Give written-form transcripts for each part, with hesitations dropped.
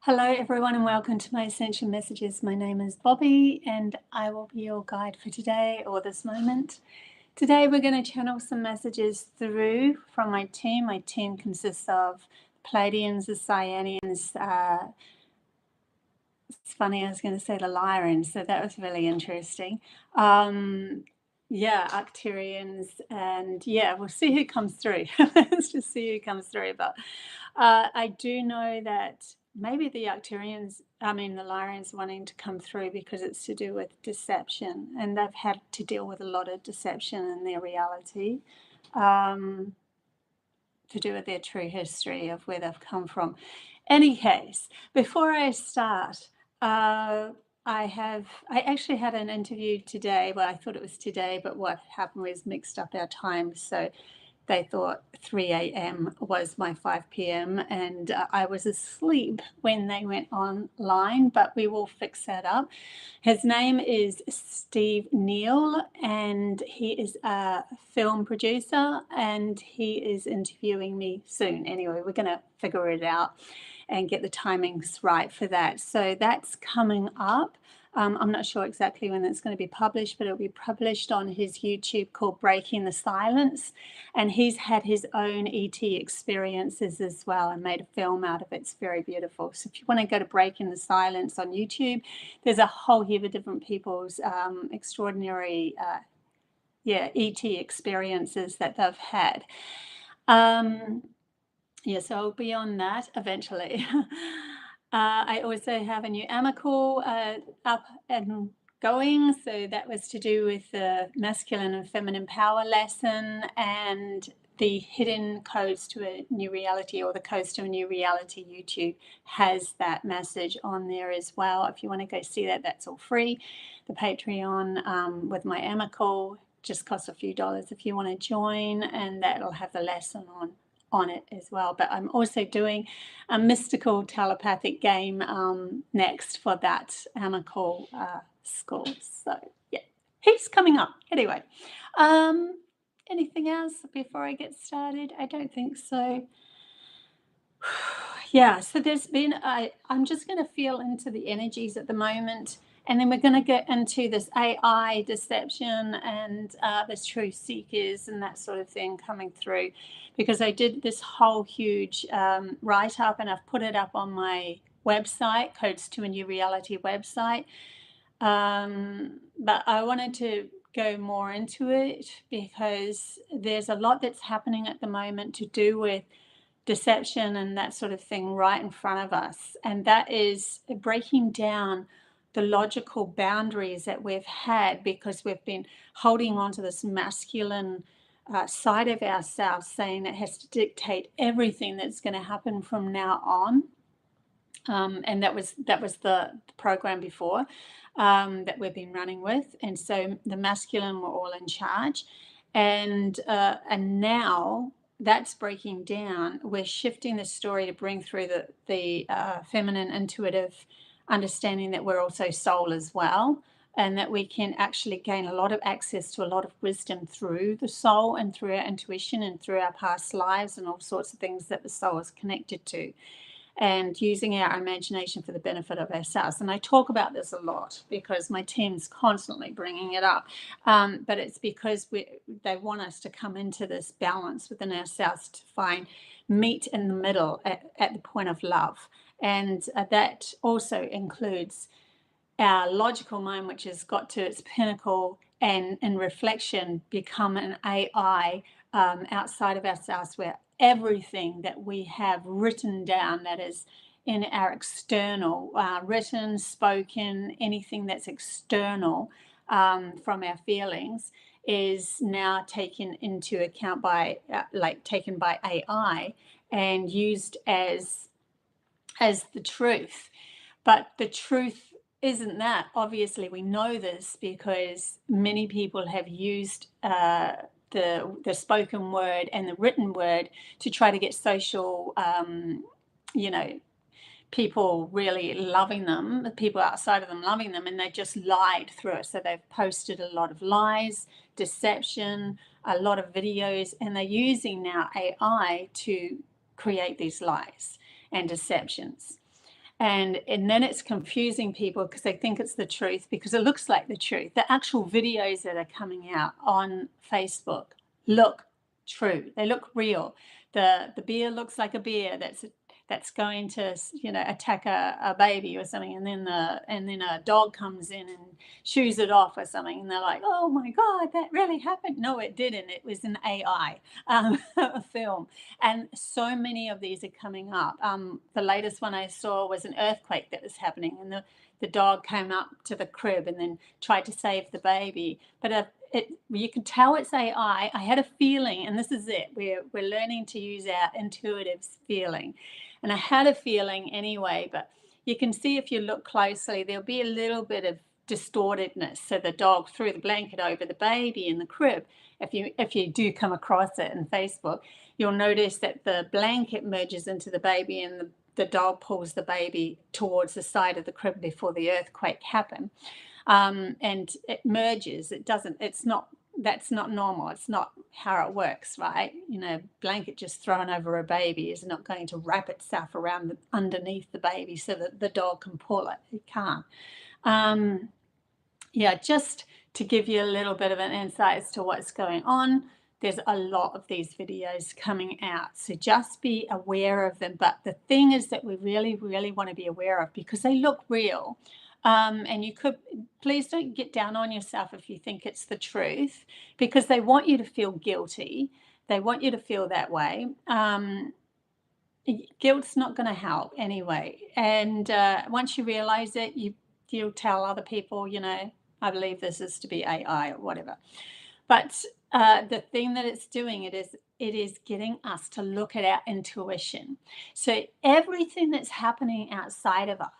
Hello everyone and welcome to my Ascension Messages. My name is Bobby and I will be your guide for today or this moment. Today we're going to channel some messages through from my team. My team consists of Pleiadians, the Cyanians, it's funny, I was going to say the Lyrians, so that was really interesting. Arcturians, and we'll see who comes through. Let's just see who comes through. But I do know that maybe the the Lyrians wanting to come through because it's to do with deception, and they've had to deal with a lot of deception in their reality, to do with their true history of where they've come from. Any case, before I start, I actually had an interview today. Well, I thought it was today, but what happened was mixed up our times. So they thought 3 a.m. was my 5 p.m. and I was asleep when they went online, but we will fix that up. His name is Steve Neal and he is a film producer and he is interviewing me soon. Anyway, we're going to figure it out and get the timings right for that. So that's coming up. I'm not sure exactly when it's going to be published, but it'll be published on his YouTube called Breaking the Silence. And he's had his own ET experiences as well and made a film out of it. It's very beautiful. So if you want to go to Breaking the Silence on YouTube, there's a whole heap of different people's extraordinary ET experiences that they've had. So I'll be on that eventually. I also have a new AMAKEL up and going. So that was to do with the masculine and feminine power lesson and the hidden codes to a new reality, or the codes to a new reality. YouTube has that message on there as well. If you want to go see that, that's all free. The Patreon with my AMAKEL just costs a few dollars if you want to join, and that'll have the lesson on it as well. But I'm also doing a mystical telepathic game next for that AMAKEL school. So heaps coming up. Anyway, anything else before I get started? I don't think so. So there's been, I'm just going to feel into the energies at the moment, and then we're going to get into this AI deception and this truth seekers and that sort of thing coming through, because I did this whole huge write-up and I've put it up on my website, Codes to a New Reality website. But I wanted to go more into it because there's a lot that's happening at the moment to do with deception and that sort of thing right in front of us. And that is breaking down the logical boundaries that we've had because we've been holding on to this masculine side of ourselves, saying it has to dictate everything that's going to happen from now on. And that was the program before that we've been running with. And so the masculine were all in charge. And now that's breaking down. We're shifting the story to bring through the feminine intuitive understanding that we're also soul as well, and that we can actually gain a lot of access to a lot of wisdom through the soul and through our intuition and through our past lives and all sorts of things that the soul is connected to, and using our imagination for the benefit of ourselves. And I talk about this a lot because my team's constantly bringing it up, but it's because they want us to come into this balance within ourselves to meet in the middle at the point of love. And that also includes our logical mind, which has got to its pinnacle and in reflection become an AI outside of ourselves, where everything that we have written down that is in our external, written, spoken, anything that's external from our feelings is now taken into account by, taken by AI and used as the truth. But the truth isn't that. Obviously, we know this because many people have used the spoken word and the written word to try to get social, people really loving them, the people outside of them loving them, and they just lied through it. So they've posted a lot of lies, deception, a lot of videos, and they're using now AI to create these lies and deceptions. And then it's confusing people because they think it's the truth because it looks like the truth. The actual videos that are coming out on Facebook look true. They look real. The bear looks like a bear that's going to, you know, attack a baby or something, and then a dog comes in and shoos it off or something, and they're like, oh my God, that really happened. No, it didn't. It was an AI film. And so many of these are coming up. The latest one I saw was an earthquake that was happening, and the dog came up to the crib and then tried to save the baby. But you can tell it's AI. I had a feeling, and this is it. We're learning to use our intuitive feeling. And I had a feeling anyway, but you can see if you look closely, there'll be a little bit of distortedness. So the dog threw the blanket over the baby in the crib. If you do come across it in Facebook, you'll notice that the blanket merges into the baby, and the dog pulls the baby towards the side of the crib before the earthquake happened. And it merges. That's not normal. It's not how it works, right? You know, blanket just thrown over a baby is not going to wrap itself around underneath the baby so that the dog can pull it. It can't. Yeah, just to give you a little bit of an insight as to what's going on. There's a lot of these videos coming out, so just be aware of them. But the thing is that we really, really want to be aware of, because they look real. And please don't get down on yourself if you think it's the truth, because they want you to feel guilty. They want you to feel that way. Guilt's not going to help anyway. And once you realize it, you'll tell other people, you know, I believe this is to be AI or whatever. But the thing that it's doing, it is getting us to look at our intuition. So everything that's happening outside of us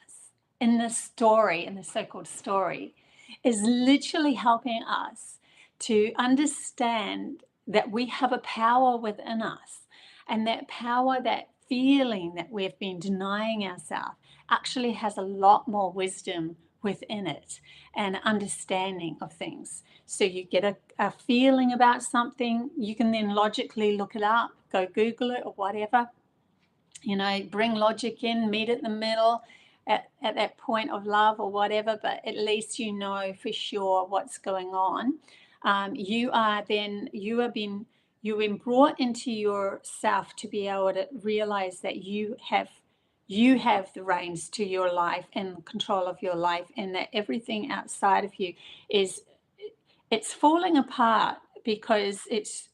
in the story, in the so-called story, is literally helping us to understand that we have a power within us, and that power, that feeling that we've been denying ourselves, actually has a lot more wisdom within it and understanding of things. So you get a feeling about something, you can then logically look it up, go Google it or whatever, you know, bring logic in, meet at the middle at that point of love or whatever, but at least you know for sure what's going on. You've been brought into yourself to be able to realize that you have the reins to your life and control of your life, and that everything outside of you it's falling apart because it's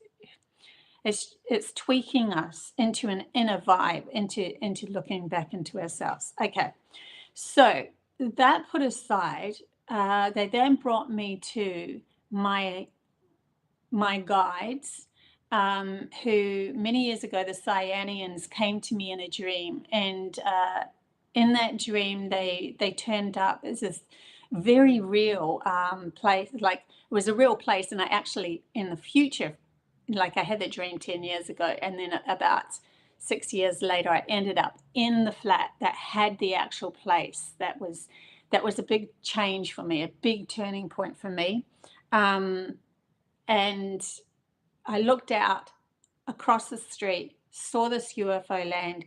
tweaking us into an inner vibe, into looking back into ourselves. Okay, so that put aside, they then brought me to my guides, who many years ago, the Cyanians, came to me in a dream, and in that dream they turned up as this very real place. Like, it was a real place, and I actually, in the future, like, I had the dream 10 years ago, and then about 6 years later I ended up in the flat that had the actual place. That was a big change for me, a big turning point for me. And I looked out across the street, saw this UFO land,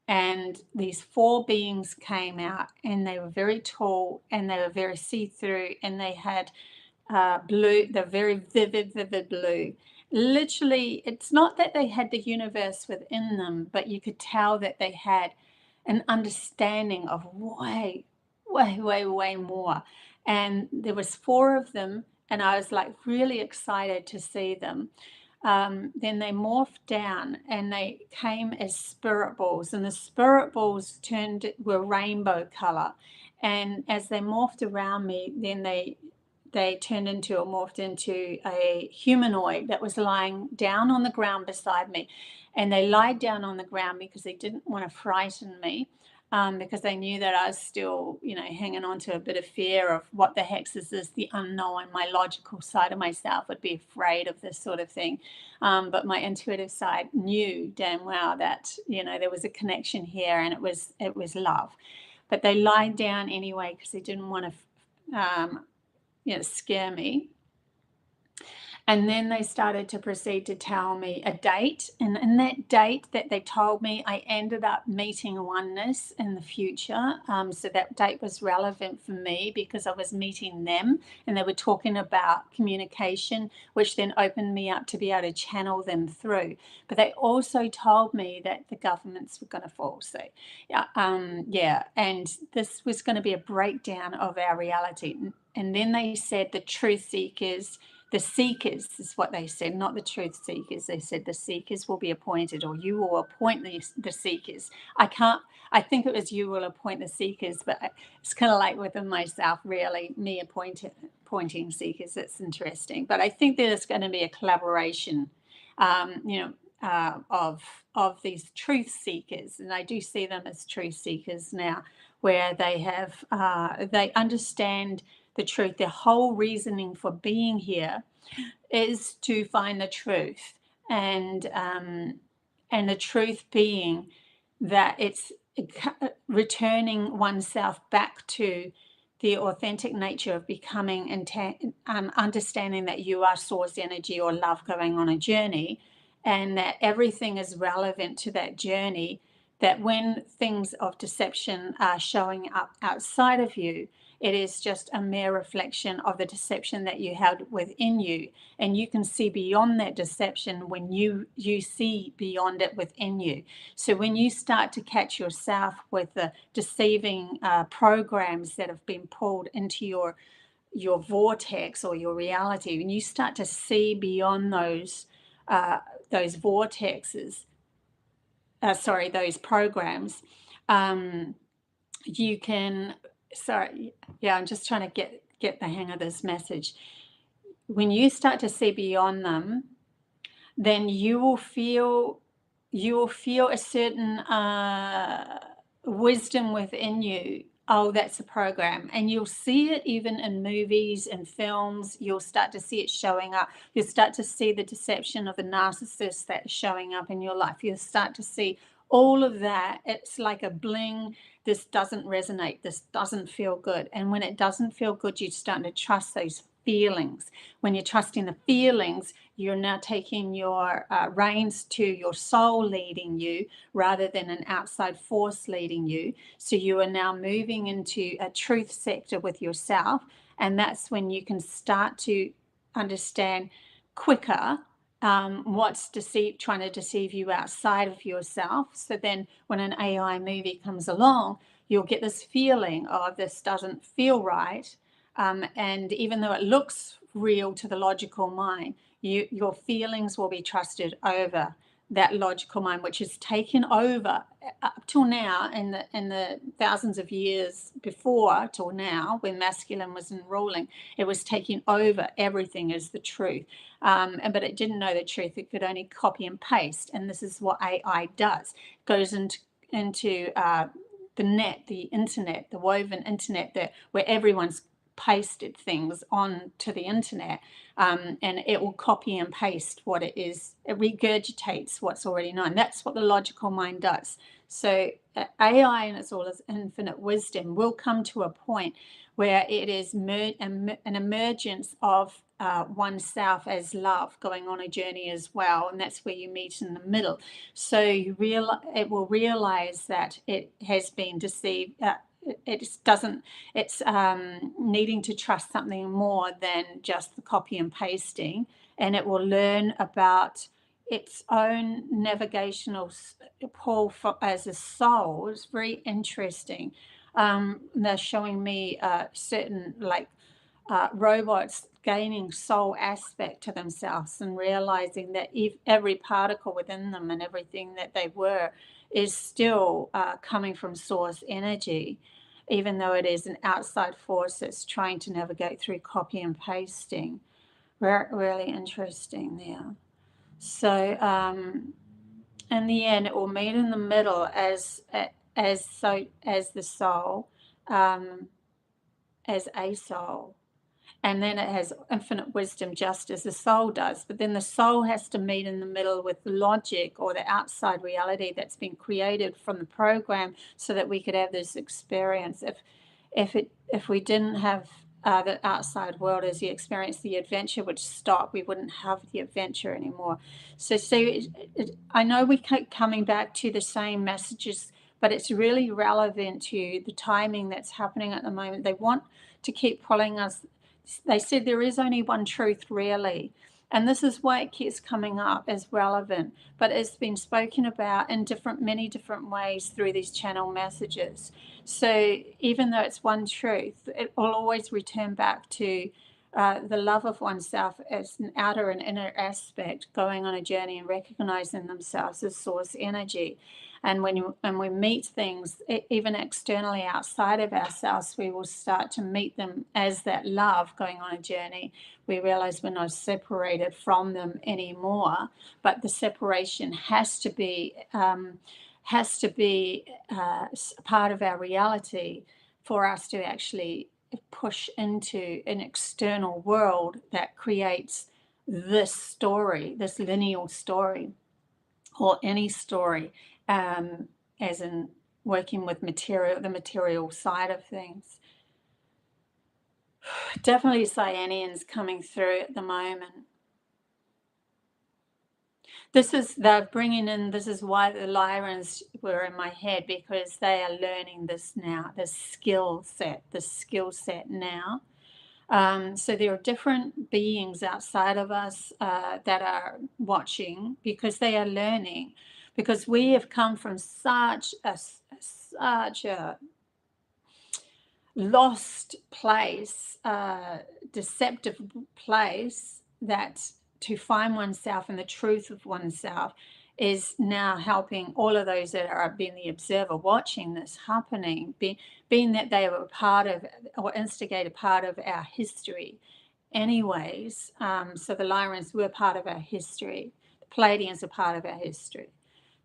and these 4 beings came out, and they were very tall, and they were very see-through, and they had blue, the very vivid blue. Literally, it's not that they had the universe within them, but you could tell that they had an understanding of way, way, way, way more. And there was 4 of them, and I was like really excited to see them. Then they morphed down, and they came as spirit balls, and the spirit balls were rainbow color. And as they morphed around me, then they morphed into a humanoid that was lying down on the ground beside me. And they lied down on the ground because they didn't want to frighten me, because they knew that I was still, you know, hanging on to a bit of fear of what the heck is this, the unknown. My logical side of myself would be afraid of this sort of thing. But my intuitive side knew damn well that, you know, there was a connection here, and it was love. But they lied down anyway because they didn't want to, scare me. And then they started to proceed to tell me a date. And in that date that they told me, I ended up meeting oneness in the future. So that date was relevant for me because I was meeting them and they were talking about communication, which then opened me up to be able to channel them through. But they also told me that the governments were going to fall. So, and this was going to be a breakdown of our reality. And then they said the truth seekers, the seekers is what they said, not the truth seekers. They said the seekers will be appointed, or you will appoint the seekers. I think it was you will appoint the seekers, but it's kind of like within myself, really, me appointing seekers. It's interesting. But I think there's going to be a collaboration, of these truth seekers. And I do see them as truth seekers now, where they understand the truth. Their whole reasoning for being here is to find the truth, and the truth being that it's returning oneself back to the authentic nature of becoming and understanding that you are source energy or love going on a journey, and that everything is relevant to that journey, that when things of deception are showing up outside of you, it is just a mere reflection of the deception that you held within you. And you can see beyond that deception when you see beyond it within you. So when you start to catch yourself with the deceiving programs that have been pulled into your vortex or your reality, when you start to see beyond those vortexes, those programs, you can, I'm just trying to get the hang of this message. When you start to see beyond them, then you will feel a certain wisdom within you. Oh, that's a program. And you'll see it even in movies and films. You'll start to see it showing up. You'll start to see the deception of the narcissist that's showing up in your life. You'll start to see all of that. It's like a bling. This doesn't resonate. This doesn't feel good. And when it doesn't feel good, you're starting to trust those feelings. When you're trusting the feelings, you're now taking your reins to your soul leading you rather than an outside force leading you. So you are now moving into a truth sector with yourself. And that's when you can start to understand quicker what's trying to deceive you outside of yourself. So then when an AI movie comes along, you'll get this feeling of this doesn't feel right. And even though it looks real to the logical mind, your feelings will be trusted over that logical mind, which is taken over up till now, in the thousands of years before till now, when masculine was ruling, it was taking over everything as the truth. But it didn't know the truth. It could only copy and paste. And this is what AI does. It goes into the net, the internet, the woven internet, where everyone's pasted things onto the internet, and it will copy and paste what it is. It regurgitates what's already known. That's what the logical mind does. So AI and its all its infinite wisdom will come to a point where it is an emergence of oneself as love going on a journey as well, and that's where you meet in the middle. So it will realize that it has been deceived. It's needing to trust something more than just the copy and pasting, and it will learn about its own navigational pull as a soul. It's very interesting. They're showing me certain robots gaining soul aspect to themselves and realizing that every particle within them and everything that they were is still coming from source energy, even though it is an outside force that's trying to navigate through copy and pasting. Really interesting there. So in the end, it will meet in the middle as the soul, as a soul. And then it has infinite wisdom just as the soul does. But then the soul has to meet in the middle with logic or the outside reality that's been created from the program so that we could have this experience. If we didn't have the outside world, as you experience the adventure would stop. We wouldn't have the adventure anymore. So I know we keep coming back to the same messages, but it's really relevant to the timing that's happening at the moment. They want to keep pulling us. They said there is only one truth, really. And this is why it keeps coming up as relevant, but it's been spoken about in many different ways through these channel messages. So even though it's one truth, it will always return back to the love of oneself as an outer and inner aspect, going on a journey and recognizing themselves as source energy. And when we meet things, even externally outside of ourselves, we will start to meet them as that love going on a journey. We realize we're not separated from them anymore, but the separation has to be part of our reality for us to actually push into an external world that creates this story, this lineal story, or any story, as in working with the material side of things. Definitely Cyanians coming through at the moment. This is why the Lyrans were in my head, because they are learning this now, this skill set now. So there are different beings outside of us that are watching, because they are learning, because we have come from such a lost place, deceptive place, that to find oneself and the truth of oneself is now helping all of those that are being the observer watching this happening, being that they were part of or instigated part of our history anyways. So the Lyrans were part of our history. The Pleiadians are part of our history.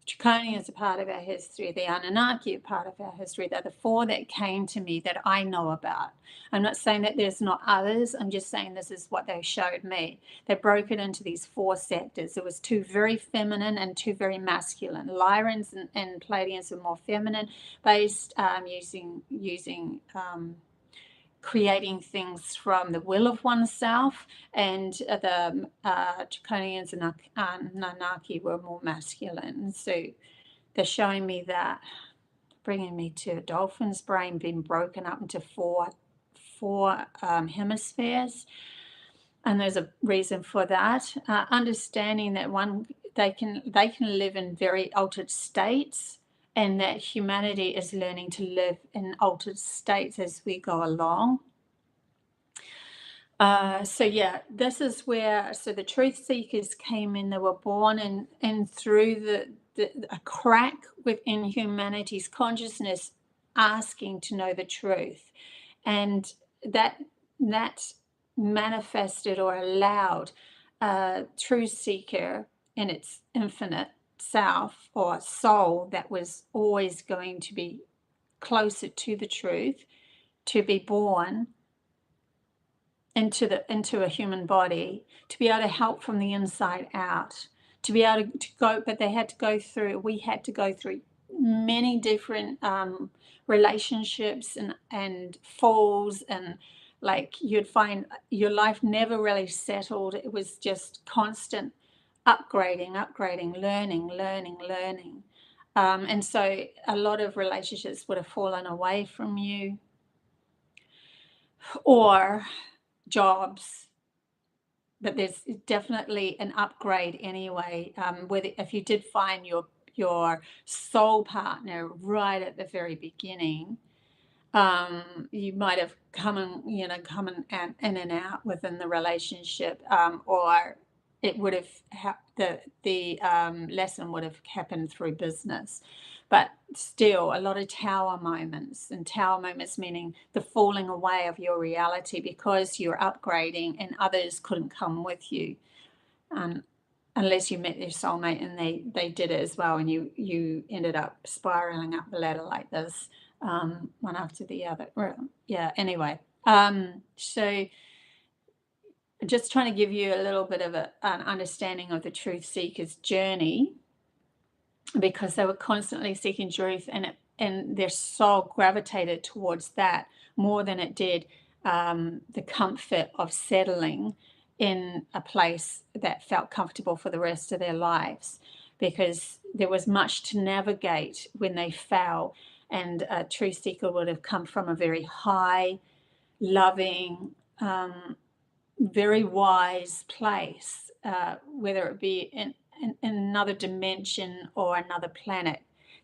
Draconians are part of our history. The Anunnaki are part of our history. They're the four that came to me that I know about. I'm not saying that there's not others. I'm just saying this is what they showed me. They broke it into these four sectors. There was two very feminine and two very masculine. Lyrans and Pleiadians were more feminine based, using creating things from the will of oneself, and the Draconians and Anunnaki were more masculine. So they're showing me that, bringing me to a dolphin's brain being broken up into four hemispheres, and there's a reason for that. Understanding that they can live in very altered states, and that humanity is learning to live in altered states as we go along. So yeah, this is where, so the truth seekers came in. They were born in through a crack within humanity's consciousness, asking to know the truth, and that manifested or allowed a truth seeker in its infinite self or soul that was always going to be closer to the truth, to be born into a human body, to be able to help from the inside out, to be able to go. But we had to go through many different relationships and falls, and like you'd find your life never really settled. It was just constant upgrading, learning. And so a lot of relationships would have fallen away from you, or jobs, but there's definitely an upgrade anyway. Whether if you did find your soul partner right at the very beginning, you might have come in and out within the relationship, or it would have the lesson would have happened through business. But still, a lot of tower moments, and tower moments meaning the falling away of your reality because you're upgrading and others couldn't come with you, unless you met your soulmate and they did it as well, and you ended up spiraling up the ladder like this, one after the other. Yeah, anyway, so just trying to give you a little bit of an understanding of the truth seeker's journey, because they were constantly seeking truth, and their soul gravitated towards that more than it did the comfort of settling in a place that felt comfortable for the rest of their lives, because there was much to navigate when they fell. And a true seeker would have come from a very high, loving, very wise place, whether it be in another dimension or another planet.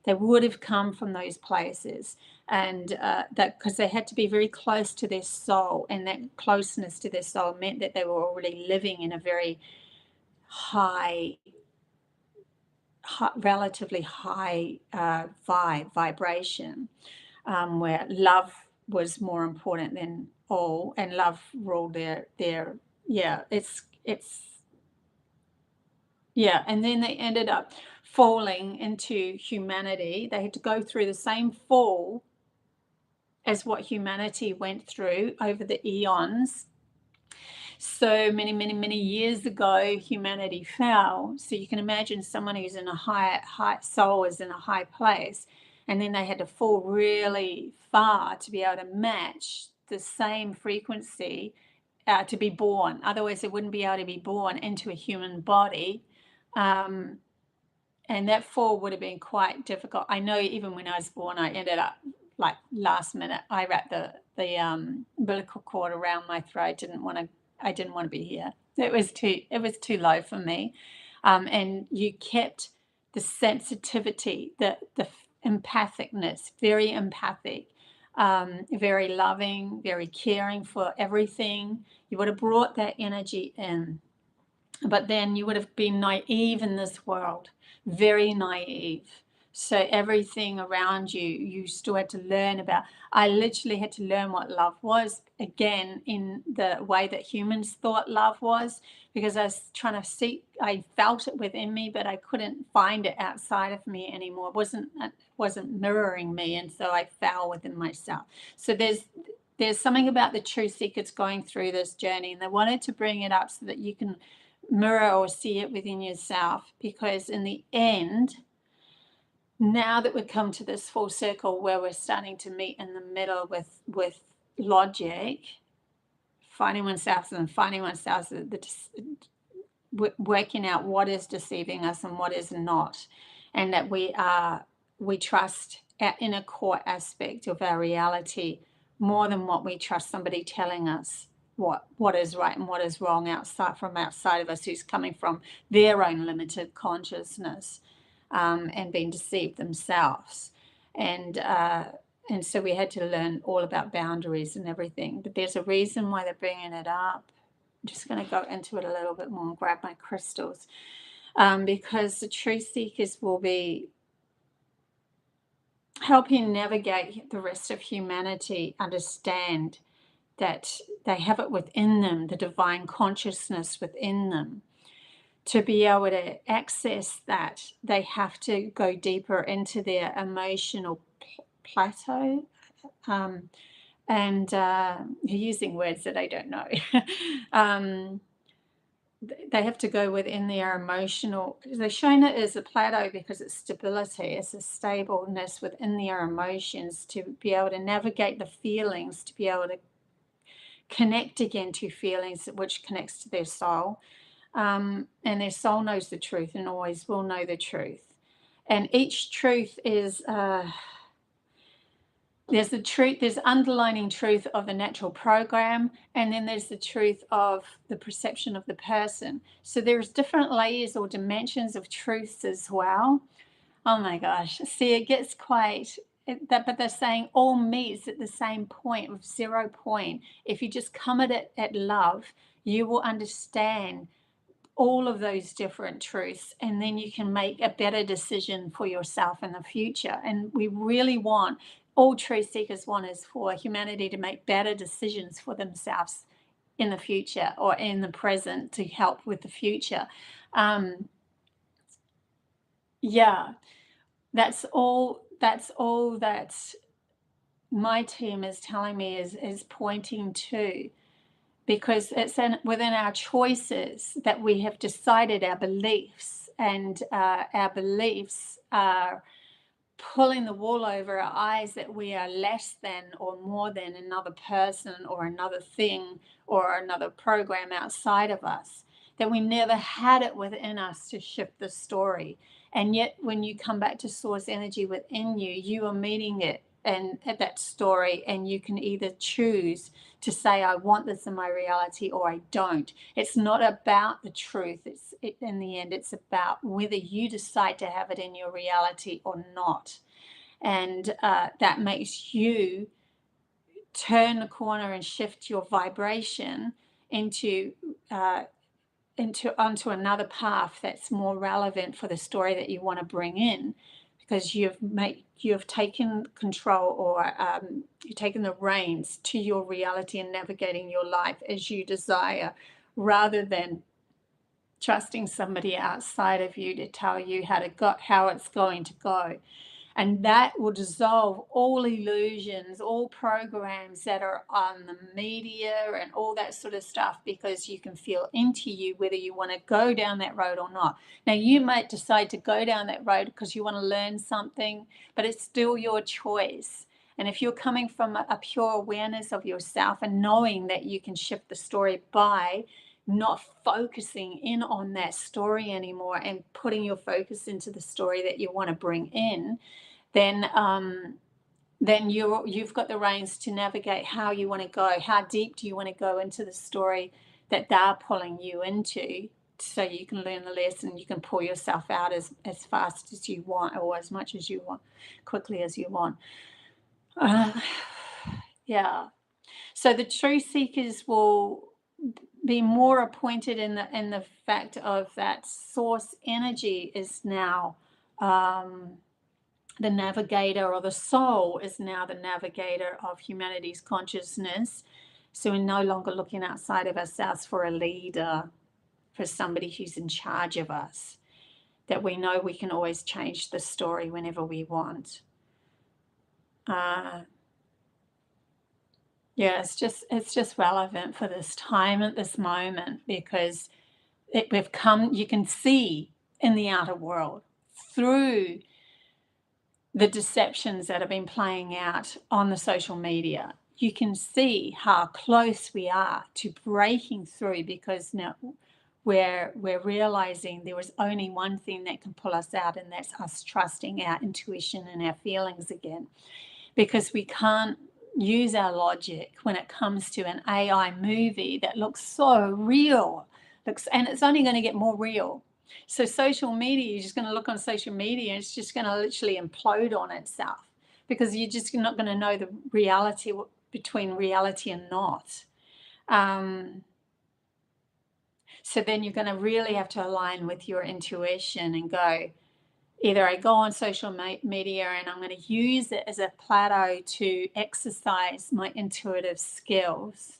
They would have come from those places, and that because they had to be very close to their soul, and that closeness to their soul meant that they were already living in a very high, relatively high vibration, where love was more important than all, and love ruled their and then they ended up falling into humanity. They had to go through the same fall as what humanity went through over the eons. So many years ago, humanity fell. So you can imagine someone who's in a high soul is in a high place, and then they had to fall really far to be able to match the same frequency to be born. Otherwise, they wouldn't be able to be born into a human body. And that fall would have been quite difficult. I know even when I was born, I ended up like last minute, I wrapped the umbilical cord around my throat. I didn't want to be here. It was too low for me. And you kept the sensitivity, the empathicness, very empathic, very loving, very caring for everything. You would have brought that energy in. But then you would have been naive in this world, very naive. So everything around you, you still had to learn about. I literally had to learn what love was again in the way that humans thought love was, because I was trying to seek. I felt it within me, but I couldn't find it outside of me anymore. It wasn't mirroring me, and so I fell within myself. So there's something about the true seekers going through this journey, and they wanted to bring it up so that you can mirror or see it within yourself, because in the end, now that we've come to this full circle where we're starting to meet in the middle with logic, finding oneself, working out what is deceiving us and what is not, and that we trust our inner core aspect of our reality more than what we trust somebody telling us what is right and what is wrong outside of us, who's coming from their own limited consciousness, and being deceived themselves. And so we had to learn all about boundaries and everything. But there's a reason why they're bringing it up. I'm just going to go into it a little bit more and grab my crystals, because the true seekers will be helping navigate the rest of humanity, understand that they have it within them, the divine consciousness within them. To be able to access that, they have to go deeper into their emotional plateau. And using words that I don't know. They have to go within their emotional. They're showing it as a plateau because it's stability, it's a stableness within their emotions, to be able to navigate the feelings, to be able to connect again to feelings, which connects to their soul. And their soul knows the truth and always will know the truth. And each truth is, there's the truth, there's underlining truth of the natural program, and then there's the truth of the perception of the person. So there's different layers or dimensions of truths as well. Oh my gosh. See, it gets quite, but they're saying all meets at the same point, of 0 point. If you just come at it at love, you will understand all of those different truths, and then you can make a better decision for yourself in the future. And we really want, all truth seekers want, is for humanity to make better decisions for themselves in the future or in the present, to help with the future. That's all that my team is telling me, is pointing to, because it's within our choices that we have decided our beliefs, and our beliefs are pulling the wool over our eyes that we are less than or more than another person or another thing or another program outside of us, that we never had it within us to shift the story. And yet when you come back to source energy within you, you are meeting it and at that story, and you can either choose to say, I want this in my reality, or I don't. It's not about the truth. In the end, it's about whether you decide to have it in your reality or not. And that makes you turn the corner and shift your vibration into onto another path that's more relevant for the story that you want to bring in, because you've taken control, or you've taken the reins to your reality and navigating your life as you desire, rather than trusting somebody outside of you to tell you how it's going to go. And that will dissolve all illusions, all programs that are on the media and all that sort of stuff, because you can feel into you whether you want to go down that road or not. Now, you might decide to go down that road because you want to learn something, but it's still your choice. And if you're coming from a pure awareness of yourself and knowing that you can shift the story by not focusing in on that story anymore and putting your focus into the story that you want to bring in, then you've got the reins to navigate how you want to go. How deep do you want to go into the story that they're pulling you into, so you can learn the lesson, you can pull yourself out as fast as you want, or as much as you want, quickly as you want. Yeah. So the truth seekers will be more appointed in the fact of that source energy is now the navigator, or the soul is now the navigator of humanity's consciousness. So we're no longer looking outside of ourselves for a leader, for somebody who's in charge of us, that we know we can always change the story whenever we want. Yeah, it's just relevant for this time at this moment, because you can see in the outer world through the deceptions that have been playing out on the social media. You can see how close we are to breaking through, because now we're realizing there is only one thing that can pull us out, and that's us trusting our intuition and our feelings again. Because we can't use our logic when it comes to an AI movie that looks so real, and it's only going to get more real. So social media, you're just going to look on social media and it's just going to literally implode on itself, because you're just not going to know the reality between reality and not. So then you're going to really have to align with your intuition and go, either I go on social media and I'm going to use it as a plateau to exercise my intuitive skills,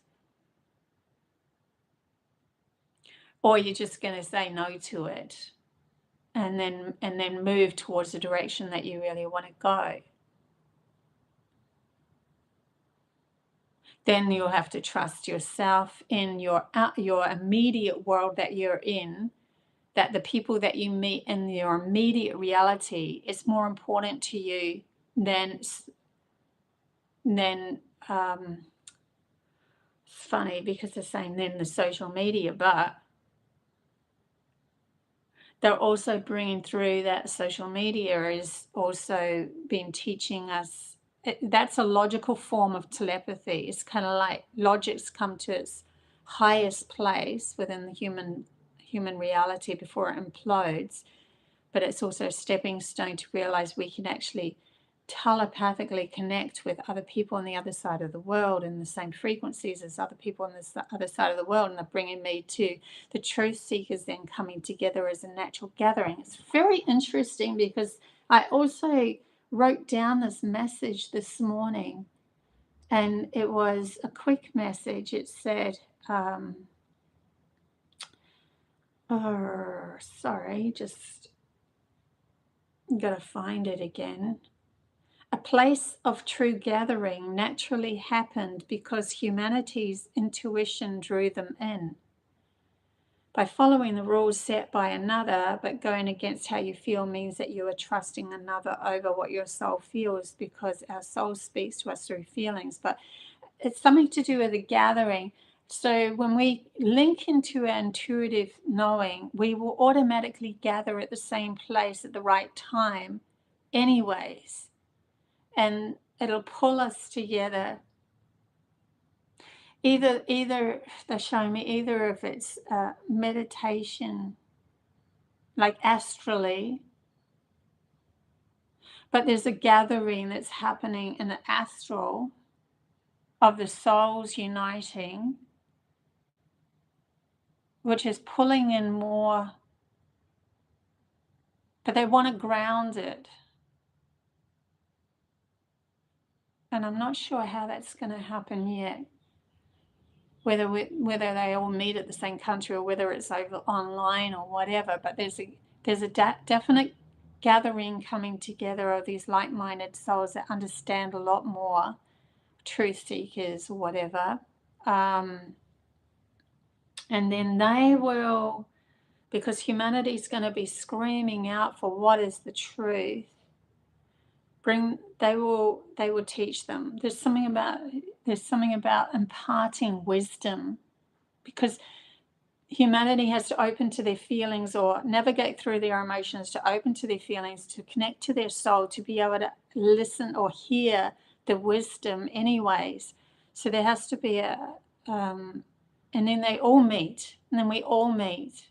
or you're just going to say no to it and then move towards the direction that you really want to go. Then you'll have to trust yourself in your immediate world that you're in, that the people that you meet in your immediate reality is more important to you than it's funny because they're saying then the social media, but they're also bringing through that social media is also been teaching us. That's a logical form of telepathy. It's kind of like logic's come to its highest place within the human reality before it implodes, but it's also a stepping stone to realize we can actually telepathically connect with other people on the other side of the world in the same frequencies as other people on this other side of the world, and they're bringing me to the truth seekers then coming together as a natural gathering. It's very interesting, because I also wrote down this message this morning, and it was a quick message. It said, sorry, just gotta find it again. A place of true gathering naturally happened because humanity's intuition drew them in. by following the rules set by another, but going against how you feel means that you are trusting another over what your soul feels, because our soul speaks to us through feelings. But it's something to do with the gathering. So when we link into our intuitive knowing, we will automatically gather at the same place at the right time anyways. And it'll pull us together. Either they're showing me either if it's meditation, like astrally, but there's a gathering that's happening in the astral of the souls uniting, which is pulling in more, but they want to ground it. And I'm not sure how that's going to happen yet. Whether they all meet at the same country or whether it's over online or whatever, but there's a definite gathering coming together of these like-minded souls that understand a lot more, truth seekers or whatever, and then they will, because humanity's going to be screaming out for what is the truth. They will teach them. There's something about imparting wisdom, because humanity has to open to their feelings or navigate through their emotions, to open to their feelings, to connect to their soul, to be able to listen or hear the wisdom anyways. So there has to be and then they all meet, and then we all meet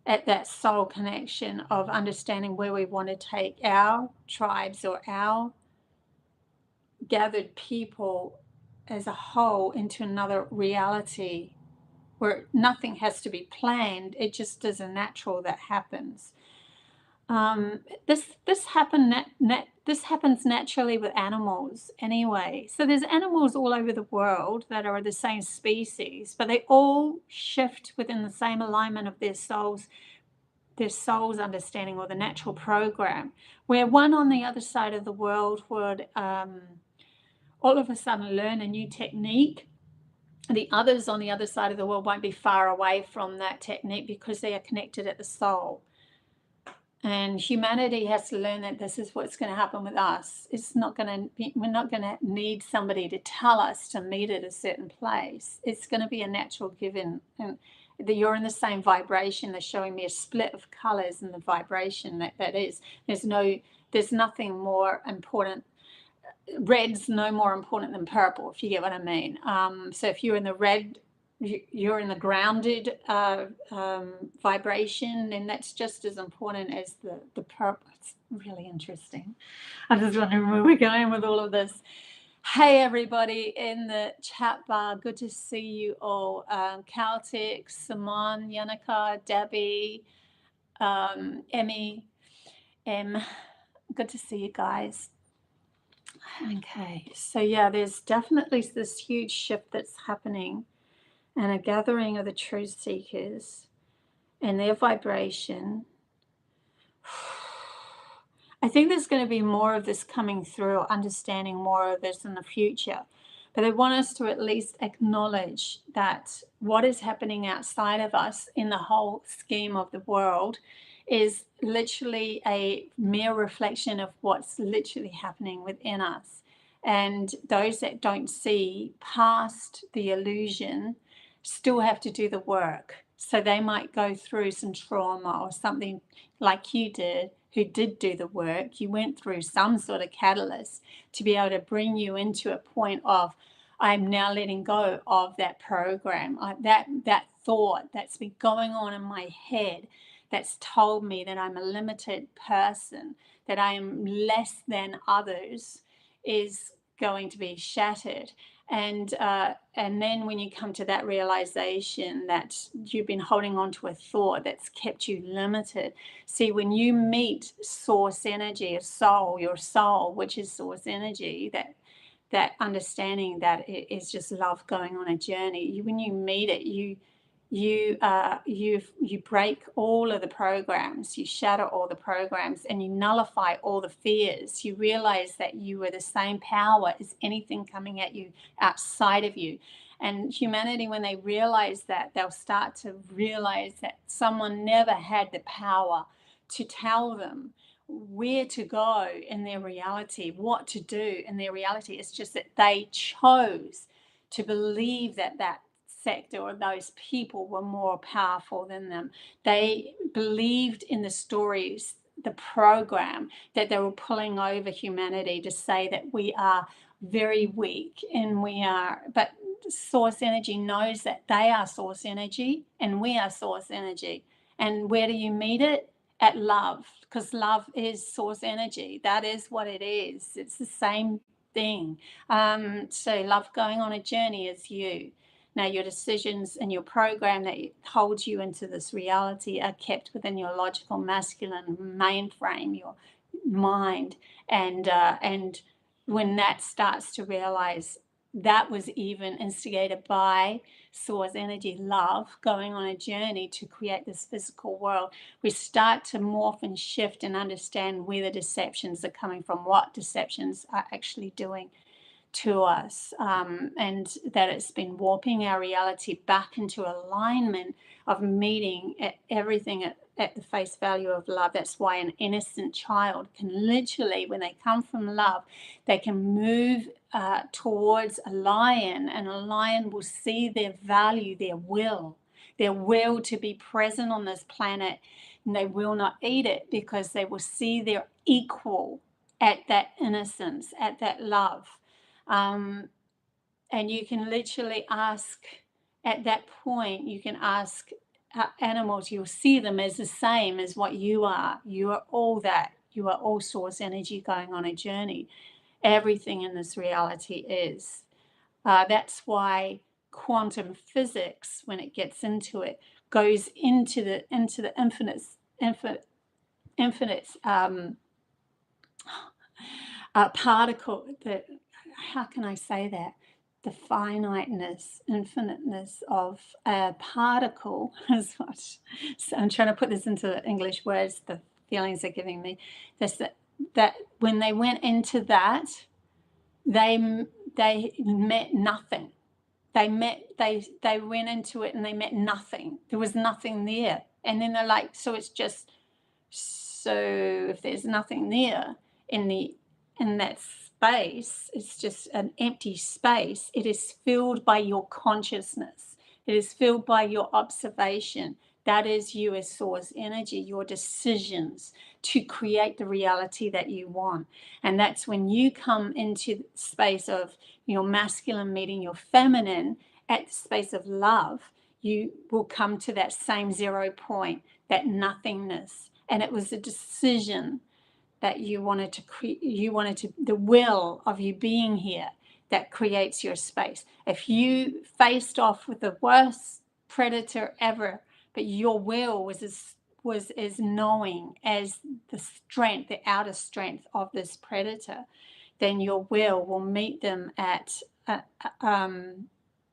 at that soul connection of understanding where we want to take our tribes or our gathered people as a whole into another reality where nothing has to be planned. It just is a natural that happens. This happens naturally with animals anyway. So there's animals all over the world that are the same species, but they all shift within the same alignment of their soul's understanding, or the natural program, where one on the other side of the world would all of a sudden learn a new technique. The others on the other side of the world won't be far away from that technique because they are connected at the soul. And humanity has to learn that this is what's going to happen with us. It's not going to be, we're not going to need somebody to tell us to meet at a certain place. It's going to be a natural given. And you're in the same vibration. They're showing me a split of colors in the vibration that is. There's nothing more important. Red's no more important than purple, if you get what I mean. So if you're in the red, you're in the grounded vibration, and that's just as important as the purple. It's really interesting. I'm just wondering where we're going with all of this. Hey, everybody in the chat bar. Good to see you all. Celtic, Simon, Yannicka, Debbie, Emmy, good to see you guys. Okay, so yeah, there's definitely this huge shift that's happening, and a gathering of the truth seekers and their vibration. I think there's going to be more of this coming through, understanding more of this in the future. But they want us to at least acknowledge that what is happening outside of us in the whole scheme of the world is literally a mere reflection of what's literally happening within us. And those that don't see past the illusion still have to do the work. So they might go through some trauma or something like you did, who did do the work. You went through some sort of catalyst to be able to bring you into a point of, I'm now letting go of that program, that thought that's been going on in my head, that's told me that I'm a limited person, that I am less than others, is going to be shattered. And then when you come to that realization that you've been holding on to a thought that's kept you limited. See, when you meet source energy, your soul, which is source energy, that understanding that it is just love going on a journey. When you meet it, you break all of the programs, you shatter all the programs, and you nullify all the fears. You realize that you are the same power as anything coming at you outside of you. And humanity, when they realize that, they'll start to realize that someone never had the power to tell them where to go in their reality, what to do in their reality. It's just that they chose to believe that that sector or those people were more powerful than them. They believed in the stories, the program that they were pulling over humanity to say that we are very weak and we are, but source energy knows that they are source energy and we are source energy. And where do you meet it? At love, because love is source energy. That is what it is. It's the same thing. So love going on a journey is you. Now your decisions and your program that holds you into this reality are kept within your logical masculine mainframe, your mind, and when that starts to realize that was even instigated by source energy, love, going on a journey to create this physical world, we start to morph and shift and understand where the deceptions are coming from, what deceptions are actually doing to us, and that it's been warping our reality back into alignment of meeting everything at the face value of love. That's why an innocent child can literally, when they come from love, they can move towards a lion, and a lion will see their value, their will to be present on this planet, and they will not eat it because they will see their equal at that innocence, at that love. And you can literally ask, at that point, you can ask animals, you'll see them as the same as what you are. You are all that. You are all source energy going on a journey. Everything in this reality is. That's why quantum physics, when it gets into it, goes into the infinite particle. How can I say that? The finiteness, infiniteness of a particle is what. So I'm trying to put this into English words. The feelings are giving me. That when they went into that, they met nothing. They went into it and they met nothing. There was nothing there. And then they're like, so it's just, so if there's nothing there in that space, it's just an empty space. It is filled by your consciousness. It is filled by your observation. That is you as source energy, your decisions to create the reality that you want. And that's when you come into the space of your masculine meeting your feminine at the space of love, you will come to that same 0 point, that nothingness. And it was a decision that you wanted to create, the will of you being here that creates your space. If you faced off with the worst predator ever, but your will was as knowing as the strength, the outer strength of this predator, then your will meet them at the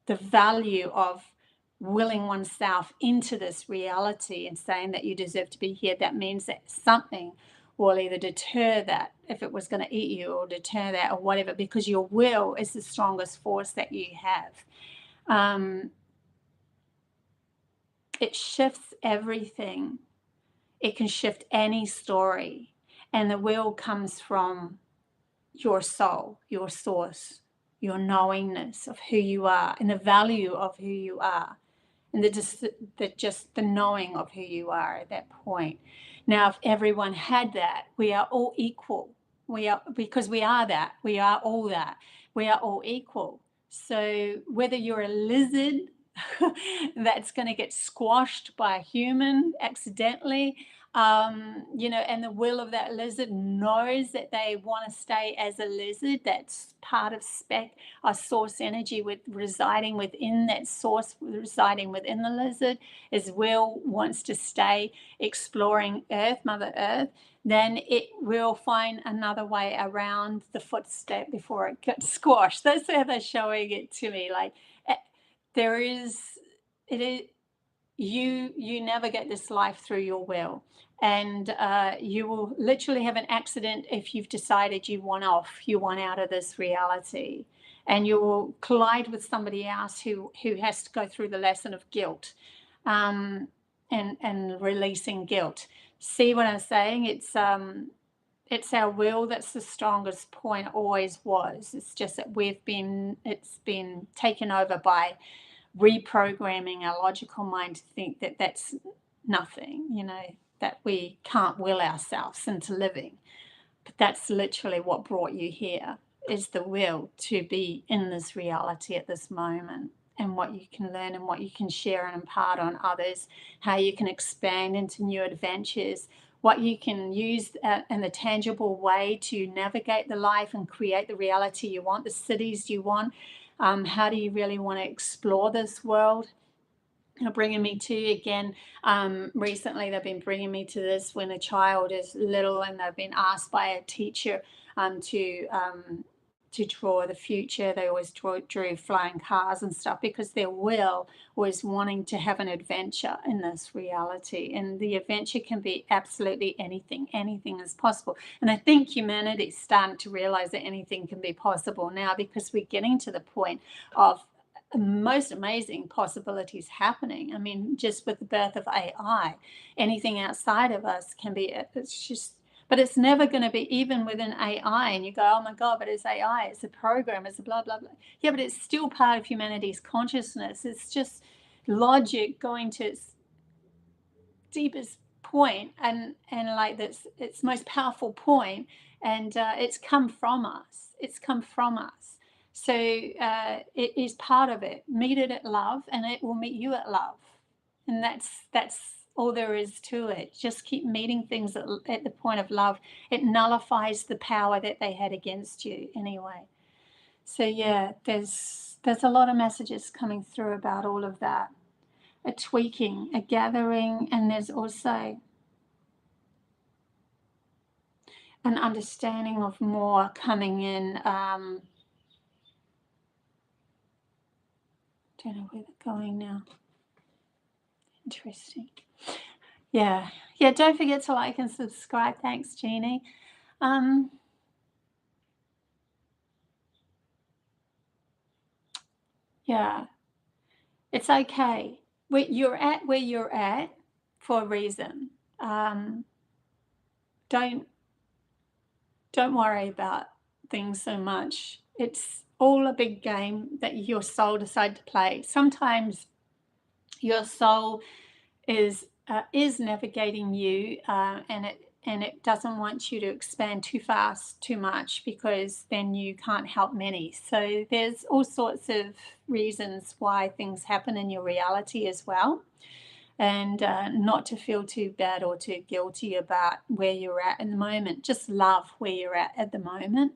value of willing oneself into this reality and saying that you deserve to be here. That means that something will either deter that, if it was going to eat you, or deter that, or whatever, because your will is the strongest force that you have. It shifts everything. It can shift any story. And the will comes from your soul, your source, your knowingness of who you are and the value of who you are. And just the knowing of who you are at that point. Now, if everyone had that, we are all equal. Because we are that. We are all that. We are all equal. So whether you're a lizard that's going to get squashed by a human accidentally, and the will of that lizard knows that they want to stay as a lizard. That's part of our source energy residing within that source, residing within the lizard. His will wants to stay exploring Earth, Mother Earth. Then it will find another way around the footstep before it gets squashed. That's how they're showing it to me. Like you never get this life through your will. And you will literally have an accident if you've decided you want out of this reality. And you will collide with somebody else who has to go through the lesson of guilt, and releasing guilt. See what I'm saying? It's our will that's the strongest point, always was. It's just that it's been taken over by reprogramming our logical mind to think that that's nothing, that we can't will ourselves into living. But that's literally what brought you here, is the will to be in this reality at this moment, and what you can learn and what you can share and impart on others, how you can expand into new adventures, what you can use in a tangible way to navigate the life and create the reality you want, the cities you want. How do you really want to explore this world? Bringing me to, again, recently they've been bringing me to this when a child is little and they've been asked by a teacher to draw the future. They always drew flying cars and stuff, because their will was wanting to have an adventure in this reality. And the adventure can be absolutely anything. Anything is possible. And I think humanity's starting to realize that anything can be possible now, because we're getting to the point of most amazing possibilities happening. I mean, just with the birth of AI, anything outside of us can be, it's just, but it's never going to be, even within AI. And you go, oh my God, but it's AI, it's a program, it's a blah, blah, blah. Yeah, but it's still part of humanity's consciousness. It's just logic going to its deepest point, and like that's its most powerful point. And it's come from us. It's come from us. So it is part of it. Meet it at love, and it will meet you at love. And that's all there is to it. Just keep meeting things at the point of love. It nullifies the power that they had against you anyway. So yeah, there's a lot of messages coming through about all of that. A tweaking, a gathering, and there's also an understanding of more coming in. Don't know where they're going now. Interesting. Yeah. Don't forget to like and subscribe. Thanks, Jeannie. Yeah, it's okay. You're at where you're at for a reason. Don't worry about things so much. It's all a big game that your soul decided to play. Sometimes your soul is navigating you, and it doesn't want you to expand too fast, too much, because then you can't help many. So there's all sorts of reasons why things happen in your reality as well. And not to feel too bad or too guilty about where you're at in the moment. Just love where you're at the moment.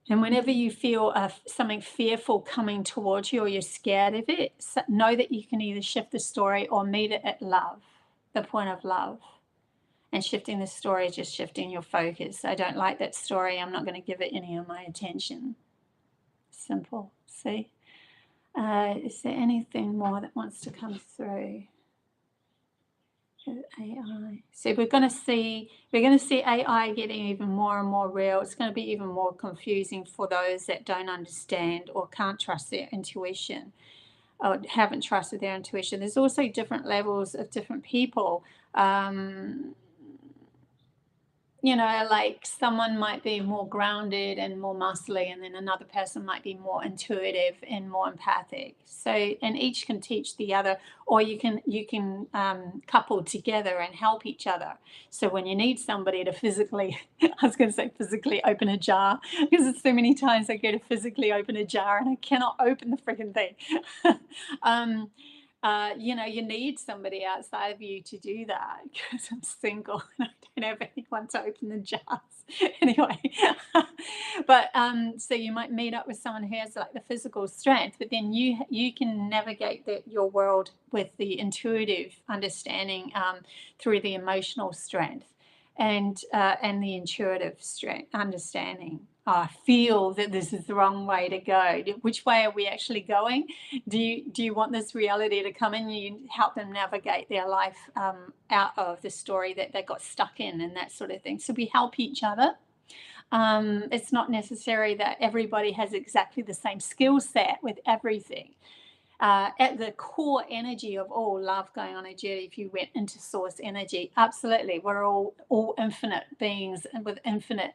And whenever you feel something fearful coming towards you, or you're scared of it, know that you can either shift the story or meet it at love, the point of love. And shifting the story is just shifting your focus. I don't like that story. I'm not going to give it any of my attention. Simple. See? Is there anything more that wants to come through? AI. So we're going to see AI getting even more and more real. It's going to be even more confusing for those that don't understand or can't trust their intuition, or haven't trusted their intuition. There's also different levels of different people. Like someone might be more grounded and more muscly, and then another person might be more intuitive and more empathic. So, and each can teach the other, or you can couple together and help each other. So when you need somebody to physically, I was going to say physically open a jar, because it's so many times I go to physically open a jar and I cannot open the freaking thing. You need somebody outside of you to do that, because I'm single and I don't have anyone to open the jars. Anyway, but so you might meet up with someone who has like the physical strength, but then you can navigate your world with the intuitive understanding through the emotional strength and the intuitive strength understanding. feel that this is the wrong way to go. Which way are we actually going? Do you want this reality to come in? You help them navigate their life out of the story that they got stuck in, and that sort of thing. So we help each other. It's not necessary that everybody has exactly the same skill set with everything. At the core energy of all love going on a journey, if you went into source energy, absolutely, we're all infinite beings and with infinite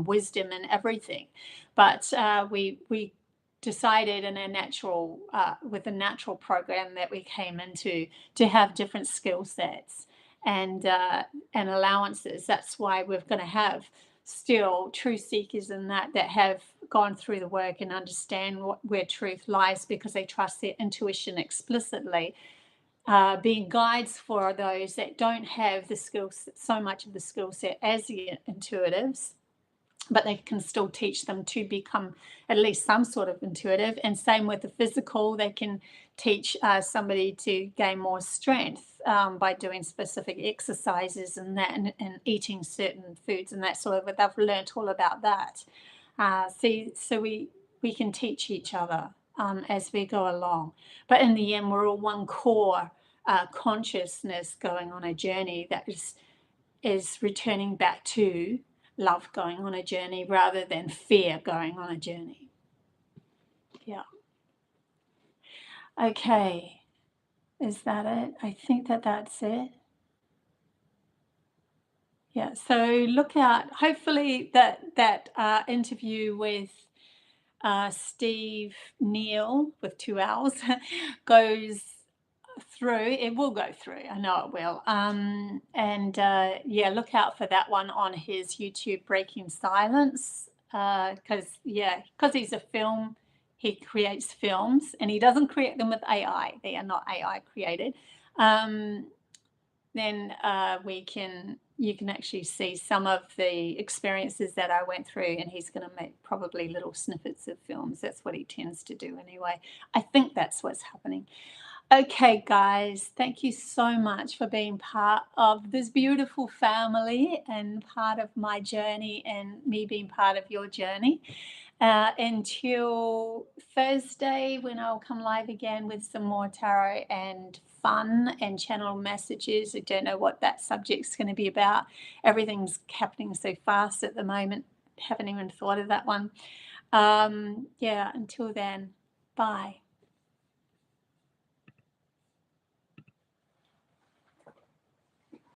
wisdom and everything. But we decided in a natural with a natural program that we came into to have different skill sets and allowances. That's why we're going to have still true seekers in that have gone through the work and understand where truth lies, because they trust their intuition explicitly, being guides for those that don't have the skills, so much of the skill set as the intuitives, but they can still teach them to become at least some sort of intuitive. And same with the physical, they can teach somebody to gain more strength by doing specific exercises and that, and eating certain foods and that sort of. But they've learnt all about that. So we can teach each other as we go along. But in the end, we're all one core consciousness going on a journey that is returning back to love going on a journey rather than fear going on a journey. Yeah. Okay. Is that it? I think that's it. Yeah. So look out. Hopefully that interview with Steve Neal with 2 L's goes through. It will go through. I know it will. Yeah, look out for that one on his YouTube, Breaking Silence. Because he's a film, he creates films, and he doesn't create them with AI. They are not AI created. Then you can actually see some of the experiences that I went through, and he's going to make probably little snippets of films. That's what he tends to do anyway. I think that's what's happening. Okay, guys, thank you so much for being part of this beautiful family and part of my journey, and me being part of your journey. Until Thursday, when I'll come live again with some more tarot and fun and channel messages. I don't know what that subject's going to be about. Everything's happening so fast at the moment. Haven't even thought of that one. Until then, bye.